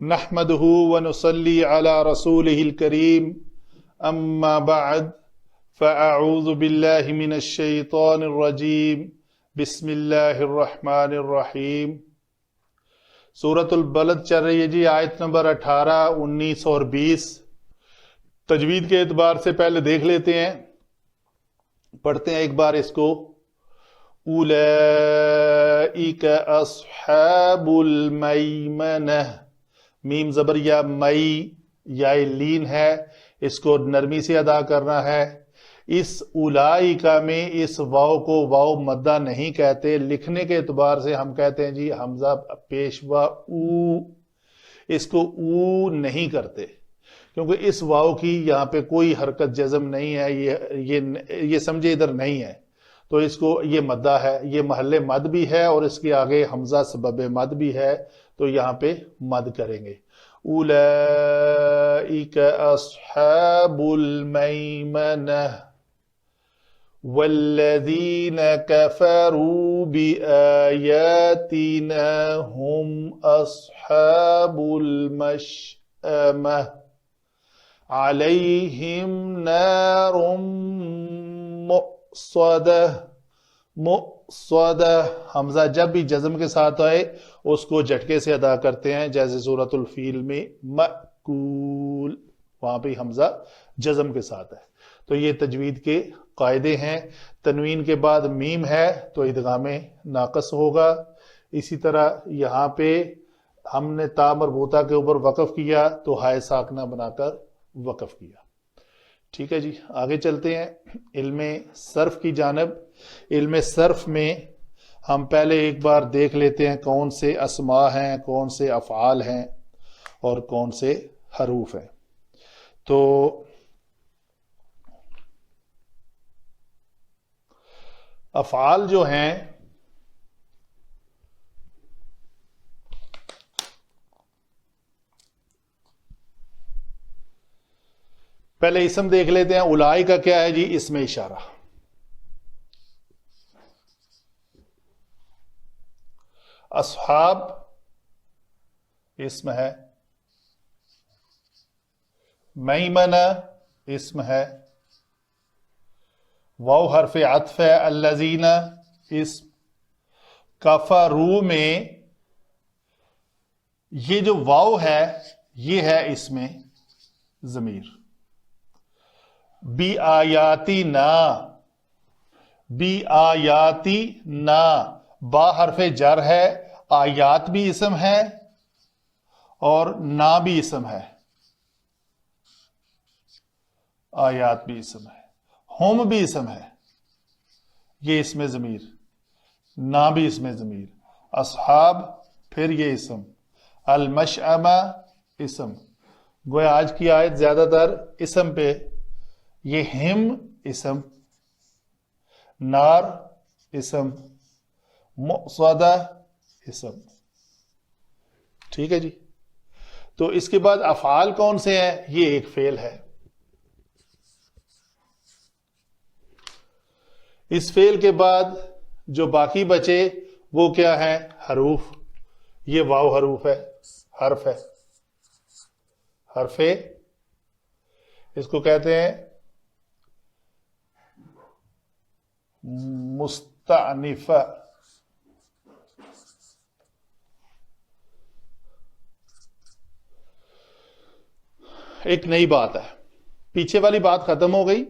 نحمده ونصلي على رسوله الكريم اما بعد فاعوذ بالله من الشيطان الرجيم بسم اللہ الرحمن الرحیم۔ سورۃ البلد چل رہی ہے جی، آیت نمبر 18، 19 اور 20۔ تجوید کے اعتبار سے پہلے دیکھ لیتے ہیں، پڑھتے ہیں ایک بار اس کو۔ اولئک اصحاب المیمنہ، میم زبر یا مئی یا لین ہے، اس کو نرمی سے ادا کرنا ہے۔ اس اولائکا میں اس واو کو واو مدہ نہیں کہتے، لکھنے کے اعتبار سے ہم کہتے ہیں جی حمزہ پیشوا او، اس کو او نہیں کرتے کیونکہ اس واو کی یہاں پہ کوئی حرکت جزم نہیں ہے، یہ سمجھے ادھر نہیں ہے، تو اس کو یہ مدہ ہے، یہ محل مد بھی ہے اور اس کے آگے حمزہ سبب مد بھی ہے، تو یہاں پہ مد کریں گے۔ اولئک اصحاب المیمنہ والذین کفروا بآیاتنا هم اصحاب المشأمہ علیہم نار مؤصدہ۔ مؤصدہ حمزہ جب بھی جزم کے ساتھ آئے اس کو جھٹکے سے ادا کرتے ہیں، جیسے سورۃ الفیل میں مأکول، وہاں پہ حمزہ جزم کے ساتھ ہے۔ تو یہ تجوید کے قاعدے ہیں۔ تنوین کے بعد میم ہے تو ادغام ناقص ہوگا۔ اسی طرح یہاں پہ ہم نے تا مربوطہ کے اوپر وقف کیا تو ہائے ساکنہ بنا کر وقف کیا۔ ٹھیک ہے جی، آگے چلتے ہیں علم صرف کی جانب۔ علم صرف میں ہم پہلے ایک بار دیکھ لیتے ہیں کون سے اسماء ہیں، کون سے افعال ہیں اور کون سے حروف ہیں۔ تو افعال جو ہیں پہلے اسم دیکھ لیتے ہیں۔ اولائک کا کیا ہے جی؟ اسم اشارہ۔ اصحاب اسم ہے، میمنہ اسم ہے، واو حرف عطف ہے، الذین اسم۔ کفروا میں یہ جو واو ہے یہ ہے اسم ضمیر۔ بی آیاتی نا، بی آیاتی نا، با حرف جر ہے، آیات بھی اسم ہے اور نا بھی اسم ہے، آیات بھی اسم ہے، ہم بھی اسم ہے، یہ اسم ضمیر، نا بھی اسم ضمیر، اصحاب پھر یہ اسم، المشأمہ اسم۔ گویا آج کی آیت زیادہ تر اسم پہ، یہ ہم اسم، نار اسم، مؤصدہ اسم۔ ٹھیک ہے جی، تو اس کے بعد افعال کون سے ہیں؟ یہ ایک فعل ہے۔ اس فعل کے بعد جو باقی بچے وہ کیا ہیں؟ حروف۔ یہ واو حروف ہے، حرف ہے، حرف اس کو کہتے ہیں مستعنفہ۔ ایک نئی بات ہے، پیچھے والی بات ختم ہو گئی،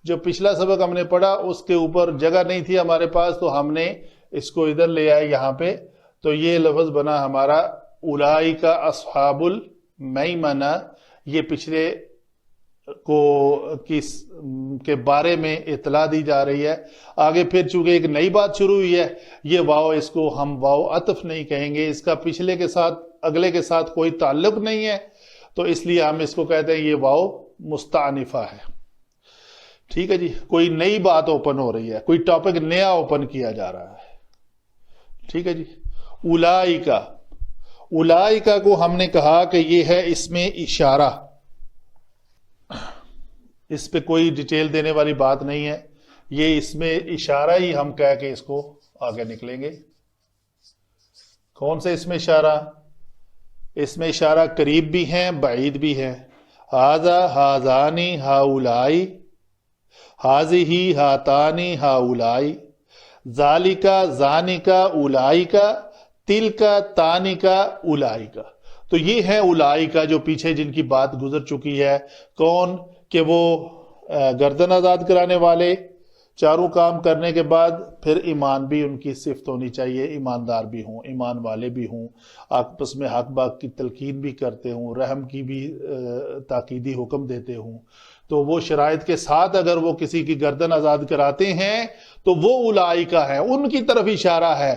جو پچھلا سبق ہم نے پڑھا اس کے اوپر جگہ نہیں تھی ہمارے پاس، تو ہم نے اس کو ادھر لے آئے یہاں پہ، تو یہ لفظ بنا ہمارا اولئک اصحاب المیمنہ۔ یہ پچھلے کو کس کے بارے میں اطلاع دی جا رہی ہے۔ آگے پھر چونکہ ایک نئی بات شروع ہوئی ہے، یہ واو اس کو ہم واو عطف نہیں کہیں گے، اس کا پچھلے کے ساتھ اگلے کے ساتھ کوئی تعلق نہیں ہے، تو اس لیے ہم اس کو کہتے ہیں یہ واو مستعنفہ ہے۔ ٹھیک ہے جی، کوئی نئی بات اوپن ہو رہی ہے، کوئی ٹاپک نیا اوپن کیا جا رہا ہے۔ ٹھیک ہے جی، اولائکا، اولائکا کو ہم نے کہا کہ یہ ہے اسم اشارہ، اس پہ کوئی ڈیٹیل دینے والی بات نہیں ہے، یہ اسم اشارہ ہی ہم کہہ کے اس کو آگے نکلیں گے۔ کون سے اسم اشارہ؟ اس میں اشارہ قریب بھی ہیں بعید بھی ہے. ہاذا ہاذانی ہاؤلائی، ہاذہی ہاتانی ہاؤلائی، ذالکا ذانکا اولائکا، تلکا تانکا اولائکا. تو یہ ہے اولائکا جو پیچھے جن کی بات گزر چکی ہے. کون؟ کہ وہ گردن آزاد کرانے والے، چاروں کام کرنے کے بعد پھر ایمان بھی ان کی صفت ہونی چاہیے، ایماندار بھی ہوں، ایمان والے بھی ہوں، آپس میں حق باق کی تلقین بھی کرتے ہوں، رحم کی بھی تاکیدی حکم دیتے ہوں. تو وہ شرائط کے ساتھ اگر وہ کسی کی گردن آزاد کراتے ہیں تو وہ اولائکا ہے، ان کی طرف اشارہ ہے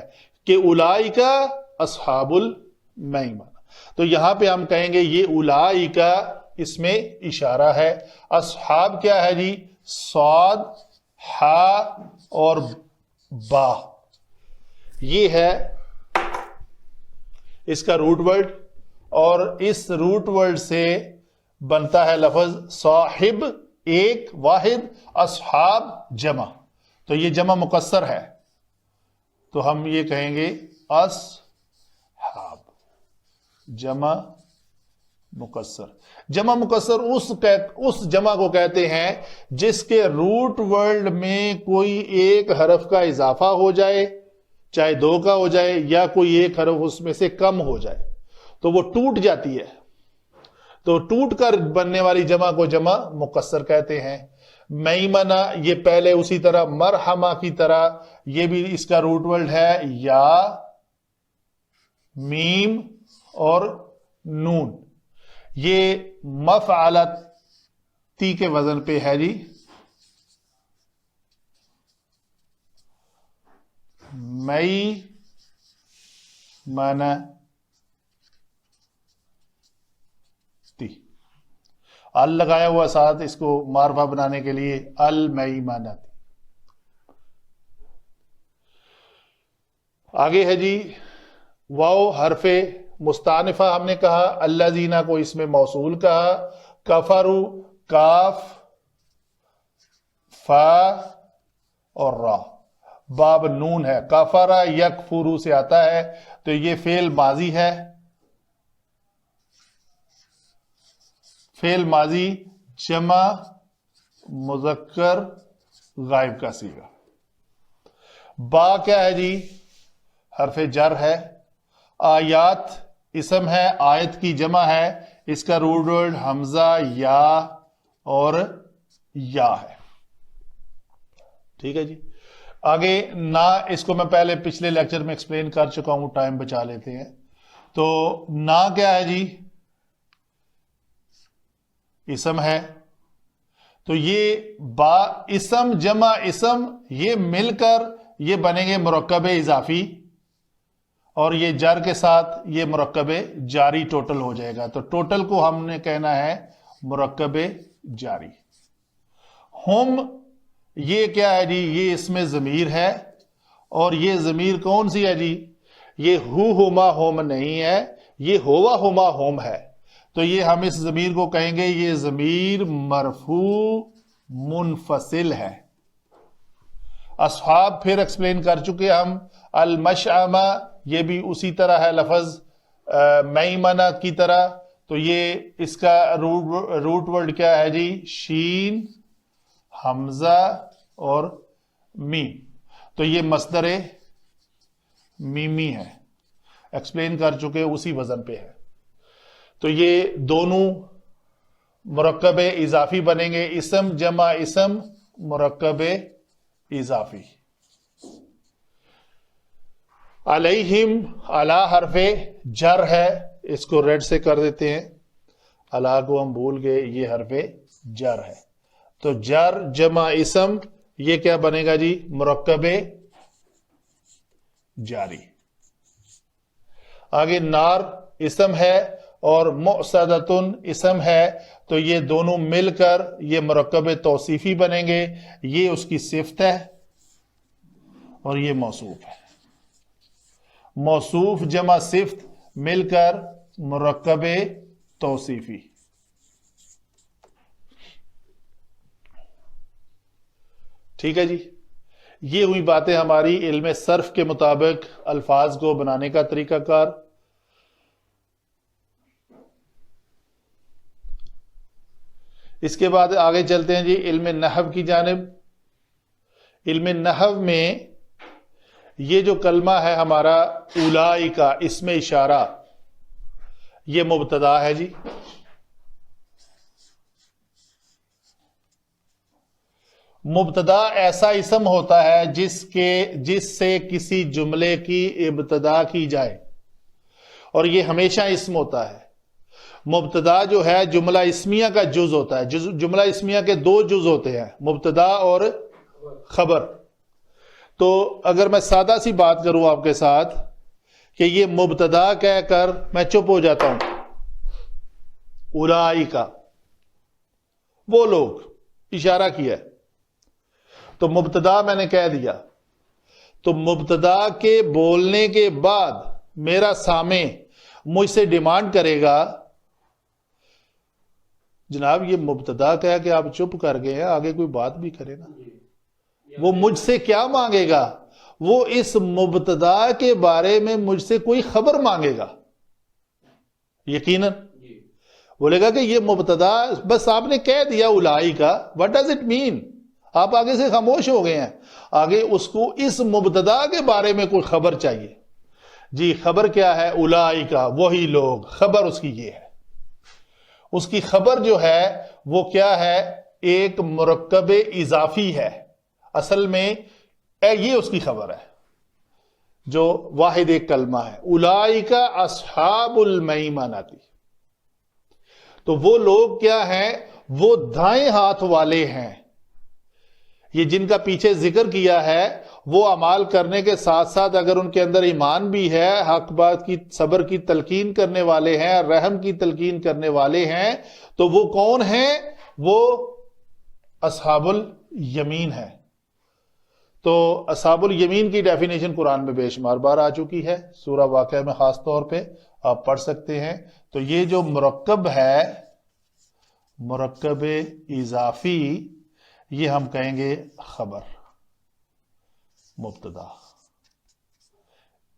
کہ اولائکا اصحاب المیمنہ. تو یہاں پہ ہم کہیں گے یہ اولائکا، اس میں اشارہ ہے. اصحاب کیا ہے جی؟ صاد، ہا اور با، یہ ہے اس کا روٹ ورڈ، اور اس روٹ ورڈ سے بنتا ہے لفظ صاحب، ایک واحد، اصحاب جمع. تو یہ جمع مکسر ہے، تو ہم یہ کہیں گے اصحاب جمع مکسر. جمع مکسر اس جمع کو کہتے ہیں جس کے روٹ ورڈ میں کوئی ایک حرف کا اضافہ ہو جائے، چاہے 2 کا ہو جائے یا کوئی ایک حرف اس میں سے کم ہو جائے تو وہ ٹوٹ جاتی ہے. تو ٹوٹ کر بننے والی جمع کو جمع مکسر کہتے ہیں. میمنہ، یہ پہلے اسی طرح مرحمہ کی طرح یہ بھی اس کا روٹ ورڈ ہے یا، میم اور نون. یہ مفعلتی کے وزن پہ ہے جی. مئی مانا تی، ال لگایا ہوا ساتھ اس کو معرفہ بنانے کے لیے، المیمنہ. آگے ہے جی واو حرف مستانفہ ہم نے کہا، الذین کو اس میں موصول کہا، کفرو کاف فا اور را، باب نون ہے. کفرا یکفرو سے آتا ہے تو یہ فعل ماضی ہے، فعل ماضی جمع مذکر غائب کا صیغہ. با کیا ہے جی؟ حرف جر ہے. آیات اسم ہے، آیت کی جمع ہے، اس کا روٹ ورڈ حمزہ یا اور یا ہے. ٹھیک ہے جی. آگے نا، اس کو میں پہلے پچھلے لیکچر میں ایکسپلین کر چکا ہوں، ٹائم بچا لیتے ہیں. تو نا کیا ہے جی؟ اسم ہے. تو یہ با اسم جمع اسم یہ مل کر یہ بنیں گے مرکب اضافی، اور یہ جر کے ساتھ یہ مرکب جاری ٹوٹل ہو جائے گا. تو ٹوٹل کو ہم نے کہنا ہے مرکب جاری. ہم، یہ کیا ہے جی؟ یہ اس میں ضمیر ہے، اور یہ ضمیر کون سی ہے جی؟ یہ ہما ہوم نہیں ہے، یہ ہوا ہما ہوم ہے. تو یہ ہم اس ضمیر کو کہیں گے یہ ضمیر مرفوع منفصل ہے. اصحاب پھر ایکسپلین کر چکے ہم. المشعمہ یہ بھی اسی طرح ہے لفظ میمنہ کی طرح. تو یہ اس کا روٹ ورڈ کیا ہے جی؟ شین، حمزہ اور میم. تو یہ مصدر میمی ہے، ایکسپلین کر چکے، اسی وزن پہ ہے. تو یہ دونوں مرکب اضافی بنیں گے، اسم جمع اسم مرکب اضافی. علیہم، علی حرف جر ہے، اس کو ریڈ سے کر دیتے ہیں، علی کو ہم بھول گئے، یہ حرف جر ہے. تو جر جمع اسم یہ کیا بنے گا جی؟ مرکب جاری. آگے نار اسم ہے اور مؤصدۃن اسم ہے، تو یہ دونوں مل کر یہ مرکب توصیفی بنیں گے. یہ اس کی صفت ہے اور یہ موصوف ہے. موصوف جمع صفت مل کر مرکب توصیفی. ٹھیک ہے جی. یہ ہوئی باتیں ہماری علم صرف کے مطابق الفاظ کو بنانے کا طریقہ کار. اس کے بعد آگے چلتے ہیں جی علم نحو کی جانب. علم نحو میں یہ جو کلمہ ہے ہمارا اولئک اسم اشارہ، یہ مبتدا ہے جی. مبتدا ایسا اسم ہوتا ہے جس سے کسی جملے کی ابتدا کی جائے، اور یہ ہمیشہ اسم ہوتا ہے. مبتدا جو ہے جملہ اسمیہ کا جز ہوتا ہے. جملہ اسمیہ کے دو جز ہوتے ہیں، مبتدا اور خبر. تو اگر میں سادہ سی بات کروں آپ کے ساتھ کہ یہ مبتدا کہہ کر میں چپ ہو جاتا ہوں، اولئک وہ لوگ اشارہ کیا ہے، تو مبتدا میں نے کہہ دیا. تو مبتدا کے بولنے کے بعد میرا سامع مجھ سے ڈیمانڈ کرے گا، جناب یہ مبتدا کہہ کہ آپ چپ کر گئے ہیں، آگے کوئی بات بھی کرے نا. وہ مجھ سے کیا مانگے گا؟ وہ اس مبتدا کے بارے میں مجھ سے کوئی خبر مانگے گا. یقیناً بولے گا کہ یہ مبتدا بس آپ نے کہہ دیا اولئک، what does it mean؟ آپ آگے سے خاموش ہو گئے ہیں. آگے اس کو اس مبتدا کے بارے میں کوئی خبر چاہیے. جی خبر کیا ہے؟ اولئک وہی لوگ. خبر اس کی یہ ہے. اس کی خبر جو ہے وہ کیا ہے؟ ایک مرکب اضافی ہے. اصل میں یہ اس کی خبر ہے جو واحد ایک کلمہ ہے. اولئک اصحاب المیمنہ. تو وہ لوگ کیا ہیں؟ وہ دائیں ہاتھ والے ہیں. یہ جن کا پیچھے ذکر کیا ہے وہ اعمال کرنے کے ساتھ ساتھ اگر ان کے اندر ایمان بھی ہے، حق بات کی صبر کی تلقین کرنے والے ہیں، رحم کی تلقین کرنے والے ہیں، تو وہ کون ہیں؟ وہ اصحاب الیمین ہیں. تو اصحاب الیمین کی ڈیفینیشن قرآن میں بے شمار بار آ چکی ہے، سورہ واقعہ میں خاص طور پہ آپ پڑھ سکتے ہیں. تو یہ جو مرکب ہے، مرکب اضافی، یہ ہم کہیں گے خبر، مبتدا،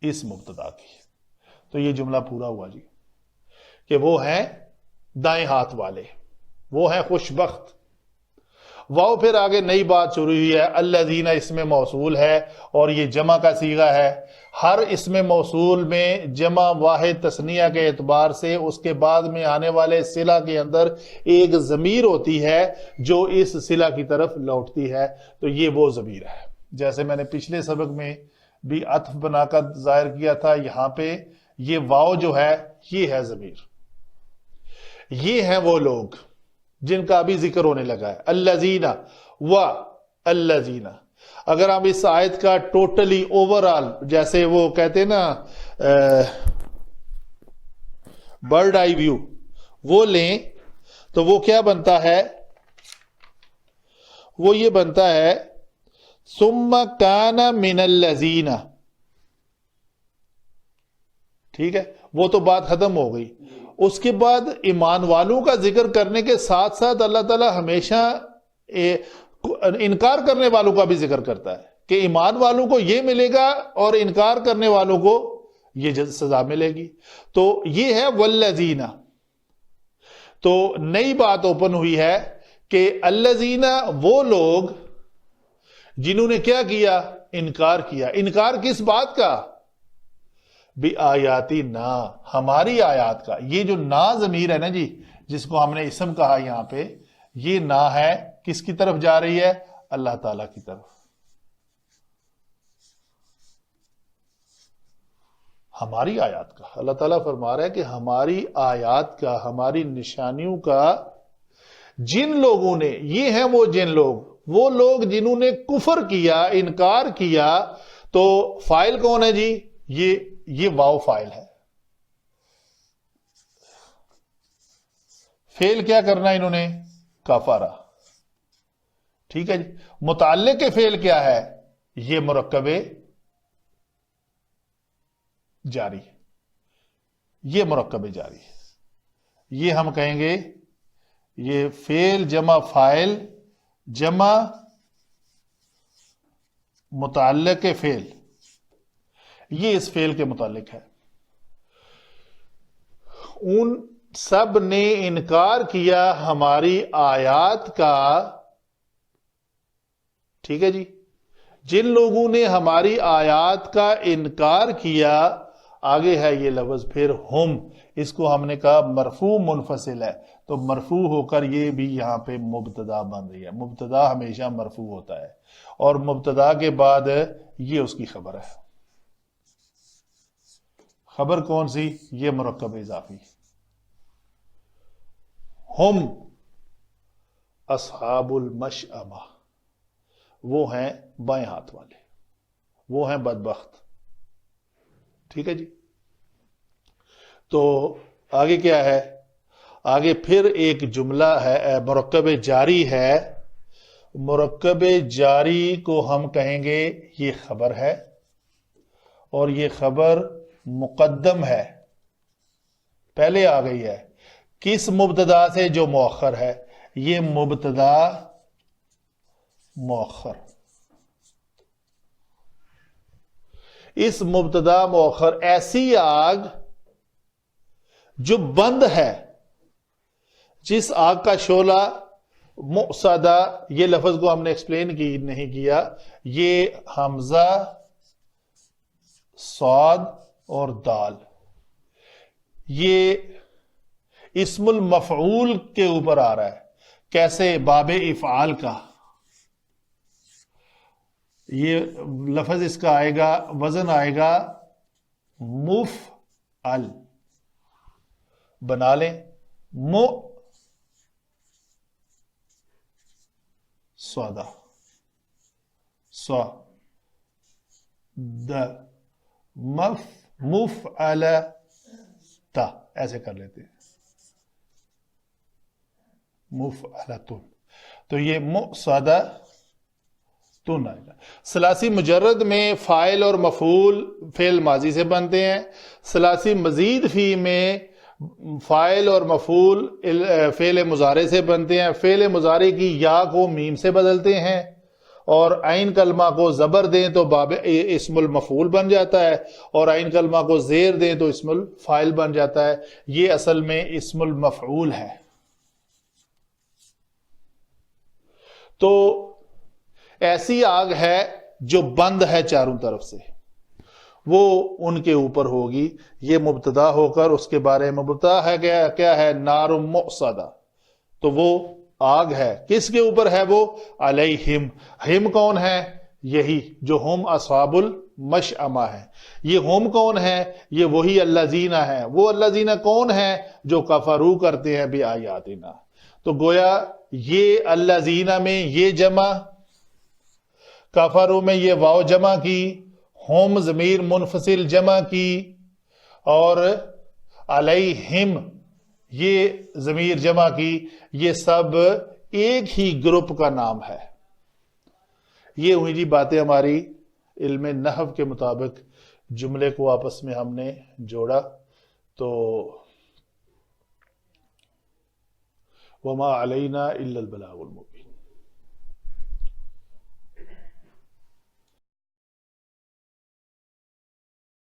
اس مبتدا کی. تو یہ جملہ پورا ہوا جی کہ وہ ہیں دائیں ہاتھ والے، وہ ہیں خوش بخت. واؤ پھر آگے نئی بات شروع ہوئی ہے. الذین اسم موصول ہے اور یہ جمع کا صیغہ ہے. ہر اسم موصول میں جمع واحد تثنیہ کے اعتبار سے اس کے بعد میں آنے والے صلہ کے اندر ایک ضمیر ہوتی ہے جو اس صلہ کی طرف لوٹتی ہے. تو یہ وہ ضمیر ہے. جیسے میں نے پچھلے سبق میں بھی عطف بنا کر ظاہر کیا تھا، یہاں پہ یہ واؤ جو ہے یہ ہے ضمیر. یہ ہیں وہ لوگ جن کا ابھی ذکر ہونے لگا ہے. الذین و الذین. اگر ہم اس آیت کا ٹوٹلی اوورآل، جیسے وہ کہتے ہیں نا برڈ آئی ویو، وہ لیں تو وہ کیا بنتا ہے؟ وہ یہ بنتا ہے ثم کان من الذین. ٹھیک ہے، وہ تو بات ختم ہو گئی. اس کے بعد ایمان والوں کا ذکر کرنے کے ساتھ ساتھ اللہ تعالیٰ ہمیشہ انکار کرنے والوں کا بھی ذکر کرتا ہے کہ ایمان والوں کو یہ ملے گا اور انکار کرنے والوں کو یہ سزا ملے گی. تو یہ ہے والذین. تو نئی بات اوپن ہوئی ہے کہ الذین وہ لوگ جنہوں نے کیا کیا؟ انکار کیا. انکار کس بات کا؟ بِآیاتی نا، ہماری آیات کا. یہ جو نا ضمیر ہے نا جی، جس کو ہم نے اسم کہا یہاں پہ، یہ نا ہے کس کی طرف جا رہی ہے؟ اللہ تعالی کی طرف. ہماری آیات کا اللہ تعالیٰ فرما رہا ہے کہ ہماری آیات کا، ہماری نشانیوں کا جن لوگوں نے، یہ ہیں وہ جن لوگ، وہ لوگ جنہوں نے کفر کیا، انکار کیا. تو فائل کون ہے جی؟ یہ واو فائل ہے. فعل کیا کرنا انہوں نے؟ کفارہ. ٹھیک ہے جی. متعلق کے فعل کیا ہے؟ یہ مرکب جاری. یہ مرکب جاری ہے. یہ ہم کہیں گے یہ فعل جمع فاعل جمع متعلق فعل، یہ اس فعل کے متعلق ہے. ان سب نے انکار کیا ہماری آیات کا. ٹھیک ہے جی. جن لوگوں نے ہماری آیات کا انکار کیا، آگے ہے یہ لفظ پھر ہم، اس کو ہم نے کہا مرفوع منفصل ہے، تو مرفوع ہو کر یہ بھی یہاں پہ مبتدا بن رہی ہے. مبتدا ہمیشہ مرفوع ہوتا ہے، اور مبتدا کے بعد یہ اس کی خبر ہے. خبر کون سی؟ یہ مرکب اضافی. ہم اصحاب المشأمہ، وہ ہیں بائیں ہاتھ والے، وہ ہیں بدبخت. ٹھیک ہے جی. تو آگے کیا ہے؟ آگے پھر ایک جملہ ہے، مرکب جاری ہے. مرکب جاری کو ہم کہیں گے یہ خبر ہے، اور یہ خبر مقدم ہے، پہلے آ گئی ہے. کس مبتدا سے؟ جو مؤخر ہے. یہ مبتدا مؤخر. اس مبتدا مؤخر ایسی آگ جو بند ہے، جس آگ کا شعلہ مؤصدہ، یہ لفظ کو ہم نے ایکسپلین کی نہیں کیا، یہ حمزہ صاد اور دال، یہ اسم المفعول کے اوپر آ رہا ہے. کیسے؟ باب افعال کا. یہ لفظ اس کا آئے گا، وزن آئے گا مفعل. بنا لیں سودا سو د مفعل تا، ایسے کر لیتے ہیں مفعلتن. تو یہ مؤصدہ تن آئے گا. ثلاثی مجرد میں فاعل اور مفعول فعل ماضی سے بنتے ہیں. ثلاثی مزید فی میں فاعل اور مفعول فعل مضارع سے بنتے ہیں. فعل مضارع کی یا کو میم سے بدلتے ہیں، اور عین کلمہ کو زبر دیں تو باب اسم المفعول بن جاتا ہے، اور عین کلمہ کو زیر دیں تو اسم الفاعل بن جاتا ہے. یہ اصل میں اسم المفعول ہے. تو ایسی آگ ہے جو بند ہے چاروں طرف سے، وہ ان کے اوپر ہوگی. یہ مبتدا ہو کر اس کے بارے میں مبتدا ہے کیا ہے؟ نار مؤصدہ. تو وہ آگ ہے، کس کے اوپر ہے؟ وہ علیہم. ہم کون ہے؟ یہی جو ہم اصحاب المشأمہ ہے. یہ ہم کون ہے؟ یہ وہی الذین ہے. وہ الذین کون ہیں؟ جو کفروا کرتے ہیں بآیاتنا. تو گویا یہ الذین میں یہ جمع، کفروا میں یہ واو جمع کی، ہم ضمیر منفصل جمع کی، اور علیہم یہ ضمیر جمع کی. یہ سب ایک ہی گروپ کا نام ہے. یہ ہوئی جی باتیں ہماری علم نحو کے مطابق. جملے کو آپس میں ہم نے جوڑا. تو وما علینا الا البلاغ المبین.